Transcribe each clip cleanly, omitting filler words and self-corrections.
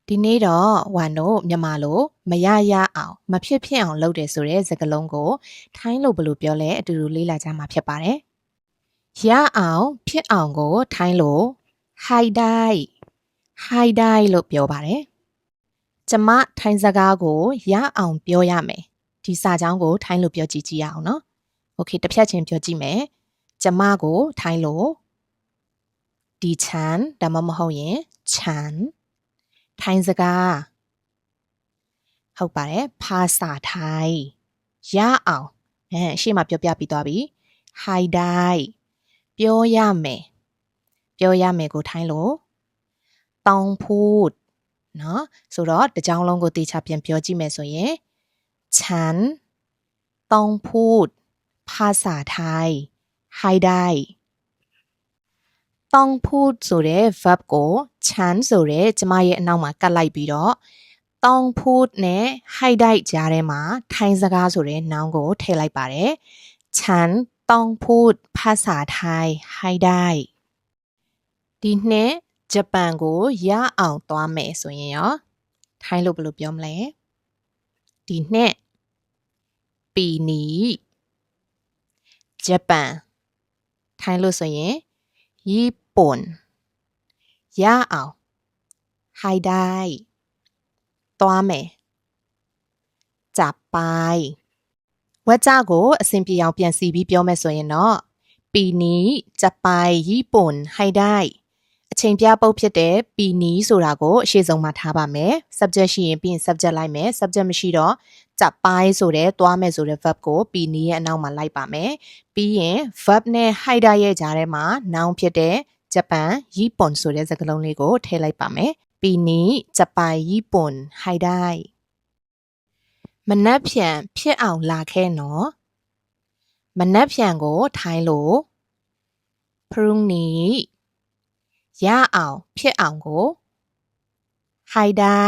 ဒီနေ့တော့ဝမ်တို့မြန်မာလိုမရရအောင်မဖြစ်ဖြစ်အောင်လုပ်တယ်ဆိုတဲ့စကားလုံးကိုထိုင်းလိုဘယ်လိုပြောလဲအတူတူလေ့လာကြမှာဖြစ်ပါတယ်။ရအောင်ဖြစ်အောင်ကိုထိုင်းလိုဟိုက်ဒိုင်လို့ပြောပါတယ်။ကျမထိုင်းစကားကိုရအောင်ပြောရမယ်။ဒီစာကြောင်းကိုထိုင်းလိုပြောကြည့်ရအောင်နော်။ Okay တစ်ဖြတ်ချင်းပြောကြည့်မယ်။ကျမကိုထိုင်းလိုဒီချန်ဒါမှမဟုတ်ရင်ချန်ထိုင်းစကားဟုတ်ပါတယ်ภาษาไทยရအောင်ရှေ့မှာပြောပြပြီးသွားပြီဟိုက်ဒိုင်ပြောရမယ်ကိုထိုင်းလို့တောင်းဖို့เนาะဆိုတော့တစ်ကြောင်းလုံးကိုတေချာပြန်ပြောကြည့်မယ်ဆိုရင်ฉันต้องพูดภาษาไทยให้ได้ต้องพูดဆိုတဲ့ verb ကိုฉันဆိုတဲ့ကျမရဲ့အနောက်မှာကတ်လိုက်ပြီးတော့ต้องพูดနဲ့ให้ได้ကြားထဲမှာထိုင်းစကားဆိုတဲ့ noun ကိုထည့်လိုက်ပါတယ်ฉันต้องพูดภาษาไทยให้ได้ဒီနှစ်ဂျပန်ကိုရအောင်သွားမယ်ဆိုရင်ရောထိုင်းလို့ဘယ်လိုပြောမလဲဒီနှစ်ปีนี้ဂျပန်ထိုင်းလို့ဆိုရင်ญี่ปุ่นရအောင်ให้ได้သွားမယ်จับไปဝက်ကြကိုအဆင်ပြေအောင်ပြန်စီပြီးပြောမယ်ဆိုရင်တော့ปีนี้จะไปญี่ปุ่นให้ได้အချိန်ပြပုတ်ဖြစ်တဲ့ปีนี้ဆိုတာကိုအရှိဆုံးမှာထားပါမယ် subject ရှိရင်ပြီးရင် subject လိုက်မယ် subject မရှိတော့จะไปဆိုတဲ့သွားမယ်ဆိုတဲ့ verb ကိုปีนี้ရဲ့အနောက်မှာလိုက်ပါမယ်ပြီးရင် verb နဲ့ให้ได้ရဲ့ကြားထဲမှာ noun ဖြစ်တဲ့ဂျပန်ญี่ปุ่นဆိုတဲ့စကားလုံးလေးကိုထည့်လိုက်ပါမယ်ปีนี้จะไปญี่ปุ่นให้ได้မနက်ဖြန်ဖြစ်အောင်လာခဲ့နော်မနက်ဖြန်ကိုထိုင်းလို့พรุ่งนี้ရအောင်ဖြစ်အောင်ကိုให้ได้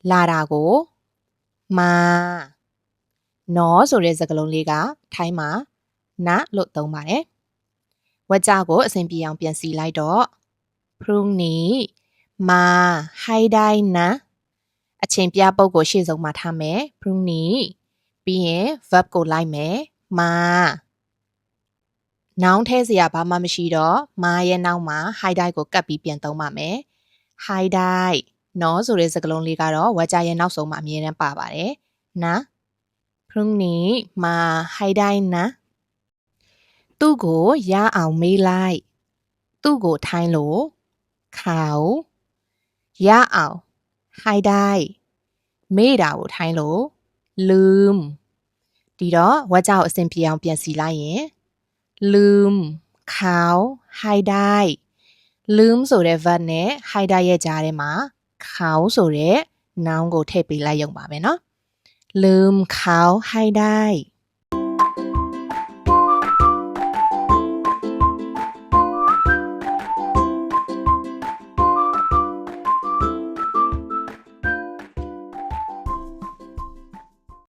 လာတာကိုมาနော်ဆိုတဲ့စကားလုံးလေးကထိုင်းမှာနလို့သုံးပါတယ်ဝက်ကြကိုအစဉ်ပြေအောင်ပြန်စီလိုက်တော့พรุ่งนี้มาให้ได้นะအချိန်ပြပုတ်ကိုရှေ့ဆုံးမှာထားမယ်พรุ่งนี้ပြီးရင် verb ကိုလိုက်မယ်มาnoun ထဲစရာဘာမှမရှိတော့มาရဲ့နောက်မှာ ให้ได้ကိုကပ်ပြီးပြန်သုံးပါမယ်ให้ได้နော်ဆိုတဲ့စကားလုံးလေးကတော့ဝက်ကြရဲ့နောက်ဆုံးမှာအမြဲတမ်းပါပါတယ်นะพรุ่งนี้มาให้ได้นะသူ့ကိုရအောင်မေးလိုက်သူ့ကိုထိုင်းလို့เขาရအောင်ให้ได้မေးတာကိုထိုင်းလို့ลืมဒီတော့ဝက်ကြောက်အစဉ်ပြေအောင်ပြန်စီလိုက်ရင်ลืมเขาให้ได้ลืมဆိုတဲ့ verb နဲ့ให้ได้ရဲ့ကြားထဲမှာเขาဆိုတဲ့ noun ကိုထည့်ပေးလိုက်ရုံပါပဲเนาะลืมเขาให้ได้